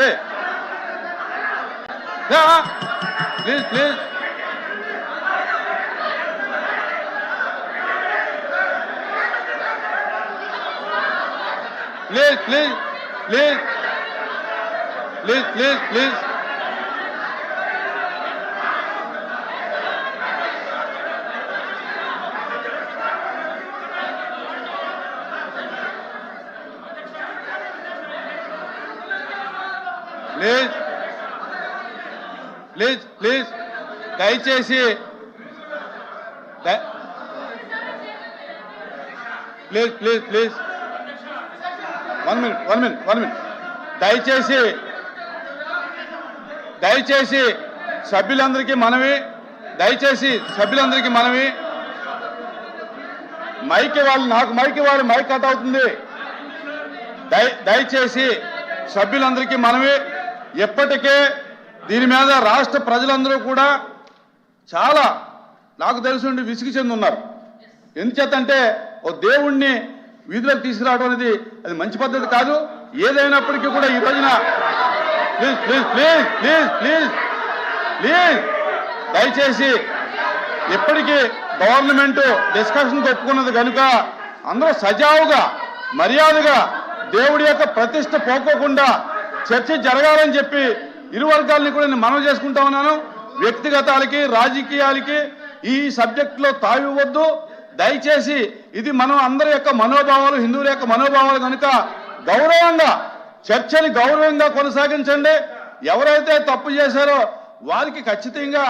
Please please please please please please please please please please please దయచేసి please please please one minute దయచేసి సభ్యులందరికీ మనవి mic cut అవుతుంది. దయచేసి సభ్యులందరికీ మనవి. ఎప్పటికే దీని మీద రాష్ట్ర ప్రజలందరూ కూడా చాలా నాకు తెలుసుండి విసిగి చెంది ఉన్నారు. ఎందుచేతంటే ఓ దేవుణ్ణి వీధిలోకి తీసుకురావడం అనేది అది మంచి పద్ధతి కాదు. ఏదైనప్పటికీ కూడా ఈ రోజున please please please please please please దయచేసి ఎప్పటికీ గవర్నమెంట్ డిస్కషన్ ఒప్పుకున్నది కనుక అందరూ సజావుగా మర్యాదగా దేవుడి యొక్క ప్రతిష్ట పోకోకుండా చర్చ జరగాలని చెప్పి ఇరు వర్గాలని కూడా నేను మనవి చేసుకుంటా ఉన్నాను. వ్యక్తిగతాలకి రాజకీయాలకి ఈ సబ్జెక్టులో తావివ్వద్దు. దయచేసి ఇది మనం అందరి యొక్క మనోభావాలు, హిందువుల యొక్క మనోభావాలు కనుక గౌరవంగా చర్చని గౌరవంగా కొనసాగించండి. ఎవరైతే తప్పు చేశారో వారికి ఖచ్చితంగా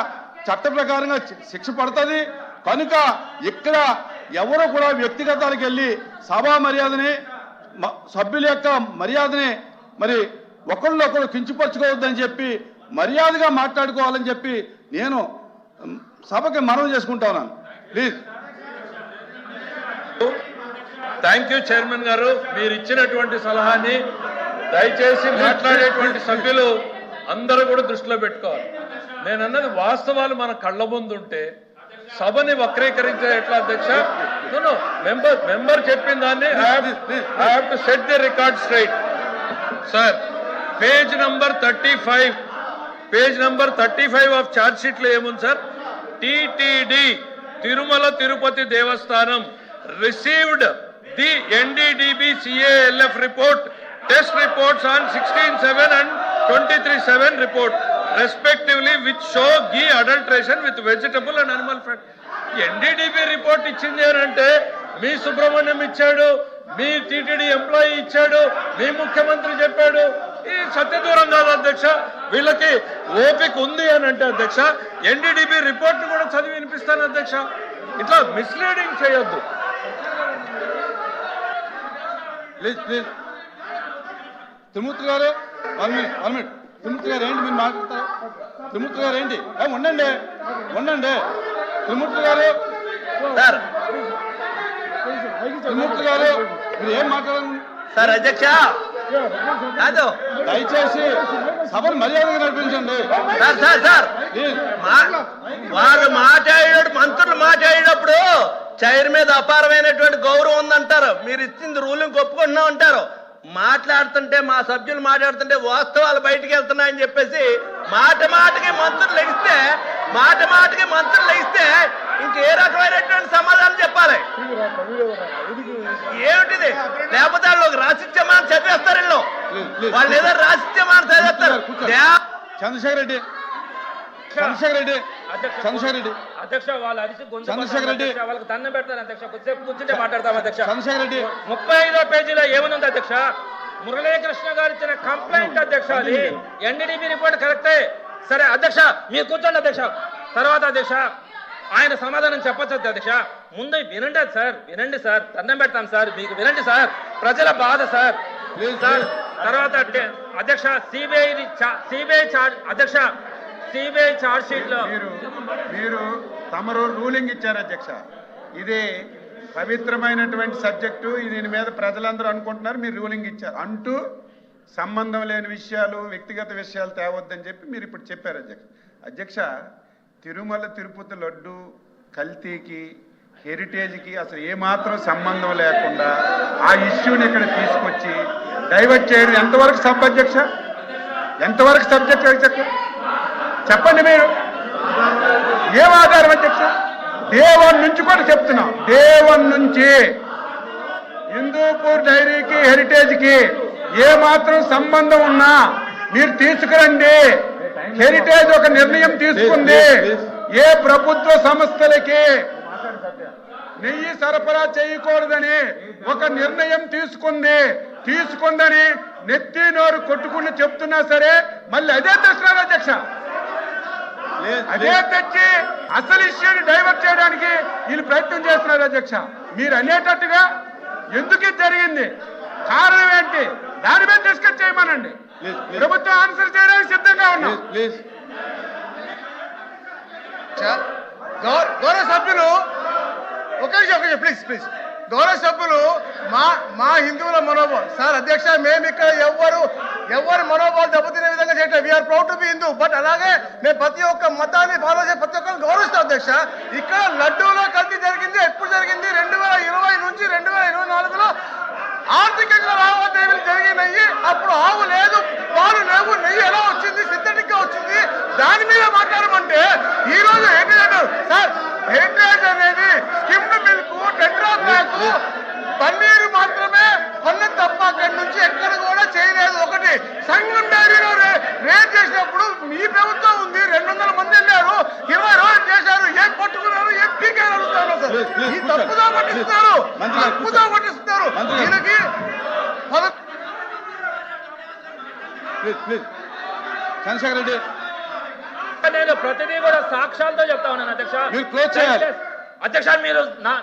చట్ట ప్రకారంగా శిక్ష పడుతుంది. కనుక ఇక్కడ ఎవరు కూడా వ్యక్తిగతాలకు వెళ్ళి సభా మర్యాదని సభ్యుల యొక్క మర్యాదని మరి ఒకళ్ళొకరు కించపరచుకోవద్దని చెప్పి మర్యాదగా మాట్లాడుకోవాలని చెప్పి నేను సభకి మనవి చేసుకుంటా ఉన్నాను. ప్లీజ్. థ్యాంక్ యూ చైర్మన్ గారు. మీరు ఇచ్చినటువంటి సలహాని దయచేసి మాట్లాడేటువంటి సభ్యులు అందరూ కూడా దృష్టిలో పెట్టుకోవాలి. నేను అన్నది వాస్తవాలు మన కళ్ళ ముందు ఉంటే సభని వక్రీకరించే ఎట్లా అధ్యక్ష? మెంబర్ చెప్పిన దాన్ని I have to set the record straight. Sir page number 35 of charge sheet లో ఏముంది sir? TTD Tirumala Tirupati Devasthanam received the NDDB CALF report, test reports on 16/7 and 23/7 report respectively which show ghee adulteration with vegetable and animal fat. NDDB report ఇచ్చింది అంటే మీ సుబ్రహ్మణ్యం ఇచ్చాడు, మీ TTD employee ఇచ్చాడు, మీ ముఖ్యమంత్రి చెప్పాడు. ఈ సత్యదూరం కాదు అధ్యక్ష. వీళ్ళకి ఓపిక ఉంది అని అంటే అధ్యక్ష NDDB రిపోర్ట్ కూడా చదివి వినిపిస్తాను అధ్యక్ష. ఇట్లా మిస్లీడింగ్ చేయొద్దు. Please please. త్రిమూర్తి గారు వన్ మినిట్. త్రిమూర్తి గారు ఏంటి మీరు మాట్లాడతారు? త్రిమూర్తి గారు ఏంటి? ఉండండి. త్రిమూర్తి గారు మీరు ఏం మాట్లాడాలి సార్? అధ్యక్ష కాదు, దయచేసి సభను మర్యాదగా నడిపించండి. సార్ వారు మాట్లాడేటప్పుడు, మంత్రులు మాట్లాడేటప్పుడు చైర్ మీద అపారమైనటువంటి గౌరవం ఉందంటారు. మీరు ఇచ్చింది రూలింగ్ ఒప్పుకుంటున్నాం అంటారు. మాట్లాడుతుంటే మా సభ్యులు మాట్లాడుతుంటే వాస్తవాలు బయటికి వెళ్తున్నాయని చెప్పేసి మాట మాటకి మంత్రులు లెగిస్తే ఇంకే రకమైనటువంటి సమాధానం చెప్పాలి. ఏమిటిది? లేకపోతే వాళ్ళు రాసిత్యమానం చదివేస్తారు. వీళ్ళు వాళ్ళు ఏదో రాసిత్యమానం చదివేస్తారు. చంద్రశేఖర్ రెడ్డి అధ్యక్ష వాళ్ళు అరిసి వాళ్ళకి దండం పెడతారు అధ్యక్ష. కొద్దిసేపు కూర్చుంటే మాట్లాడతాం అధ్యక్ష. 35వ పేజీలో ఏమనుంది అధ్యక్ష? మురళీకృష్ణ గారు ఇచ్చిన కంప్లైంట్ అధ్యక్ష. అది NDDB రిపోర్ట్ కరెక్టే. సరే అధ్యక్ష మీరు కూర్చోండి అధ్యక్ష. తర్వాత అధ్యక్ష ఆయన సమాధానం చెప్పచ్చు అధ్యక్ష. ముందు వినండి సార్, దండం పెడతాం సార్, మీకు వినండి సార్, ప్రజల బాధ సార్. తర్వాత అధ్యక్ష సిబిఐ ఛార్జ్ షీట్ లో మీరు తమరు రూలింగ్ ఇచ్చారు అధ్యక్ష. ఇది పవిత్రమైనటువంటి సబ్జెక్టు. దీని మీద ప్రజలందరూ అనుకుంటున్నారు. మీరు రూలింగ్ ఇచ్చారు అంటూ సంబంధం లేని విషయాలు, వ్యక్తిగత విషయాలు తేవద్దని చెప్పి మీరు ఇప్పుడు చెప్పారు అధ్యక్ష. తిరుమల తిరుపతి లడ్డు కల్తీకి, హెరిటేజ్కి అసలు ఏమాత్రం సంబంధం లేకుండా ఆ ఇష్యూని ఇక్కడ తీసుకొచ్చి డైవర్ట్ చేయడం ఎంతవరకు సబ్ అధ్యక్ష? ఎంతవరకు సబ్జెక్ట్ చెప్పండి మీరు. ఏం ఆధారం అధ్యక్ష? డే 1 నుంచి కూడా చెప్తున్నాం. డే 1 నుంచి హిందూపూర్ డైరీకి హెరిటేజ్కి ఏ మాత్రం సంబంధం ఉన్నా మీరు తీసుకురండి. హెరిటేజ్ ఒక నిర్ణయం తీసుకుంది. ఏ ప్రభుత్వ సంస్థలకి నెయ్యి సరఫరా చేయకూడదని ఒక నిర్ణయం తీసుకుందని నెత్తి నోరు కొట్టుకుని చెప్తున్నా సరే మళ్ళీ అదే తెస్తున్నారు అధ్యక్ష. అదే తెచ్చి అసలు ఇష్యూని డైవర్ట్ చేయడానికి వీళ్ళు ప్రయత్నం చేస్తున్నారు అధ్యక్ష. మీరు అనేటట్టుగా ఎందుకు ఇది జరిగింది, కారణం ఏంటి, దాని మీద డిస్కస్ చేయమనండి. ప్రభుత్వం ఆన్సర్ చేయడానికి సిద్ధంగా ఉన్నాం. గౌరవ సభ్యులు ఒక నిమిషం ప్లీజ్ గౌరవ సభ్యులు మా హిందువుల మనోభావం సార్ అధ్యక్ష, మేము ఇక్కడ ఎవరు మనోభావాలు దెబ్బతినే విధంగా చేయట్లేదు. We are proud to be Hindu. But అలాగే మేము ప్రతి ఒక్క మతాన్ని ఫాలో చేసి ప్రతి ఒక్కరిని గౌరవిస్తాం అధ్యక్ష. ఇక్కడ లడ్డూలో కల్తీ జరిగింది. ఎప్పుడు జరిగింది? 2020 నుంచి 2024లో ఆర్థికంగా లావాదేవీలు జరిగినాయి. అప్పుడు ఆవు లేదు, పాలు లేవు, నెయ్యి ఎలా వచ్చింది? సింథటిక్ గా వచ్చింది. దాని మీద మాట్లాడమంటే ఈ రోజు ఏంటంటారు సార్? హెరిటేజ్ అనేది skimmed milk, tetra pack, paneer మాత్రమే కొన్న తప్ప అక్కడి నుంచి ఎక్కడ కూడా చేయలేదు. ఒకటి సంఘం డైరీలో రేట్ చేసినప్పుడు మీ ప్రభుత్వం ఉంది, 200 మంది వెళ్ళారు, 20 రోజులు చేశారు. ఏం పట్టుకున్నారు, ఏం పీకారు అడుగుతారు సార్. ఈ తప్పుగా పట్టిస్తున్నారు. దీనికి చంద్రశేఖర్ రెడ్డి నేను ప్రతిదీ కూడా సాక్ష్యాలతో చెప్తా ఉన్నాను అధ్యక్ష. మీరు క్లోజ్ చేయాలి అధ్యక్ష. మీరు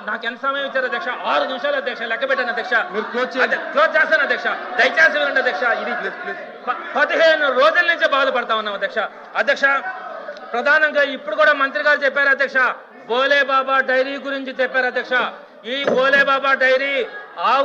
నాకు ఎంత సమయం ఇచ్చారు అధ్యక్ష? 6 నిమిషాలు అధ్యక్ష. లెక్క పెట్టాను అధ్యక్ష. మీరు క్లోజ్ చేయాలి. క్లోజ్ చేస్తాను అధ్యక్ష. దయచేసి వినండి అధ్యక్ష. ఇది 15 రోజుల నుంచి బాధపడతా ఉన్నాం అధ్యక్ష. అధ్యక్ష, ప్రధానంగా ఇప్పుడు కూడా మంత్రి గారు చెప్పారు అధ్యక్ష, బోలే బాబా డైరీ గురించి చెప్పారు అధ్యక్ష. ఈ బోలే బాబా డైరీ ఆవు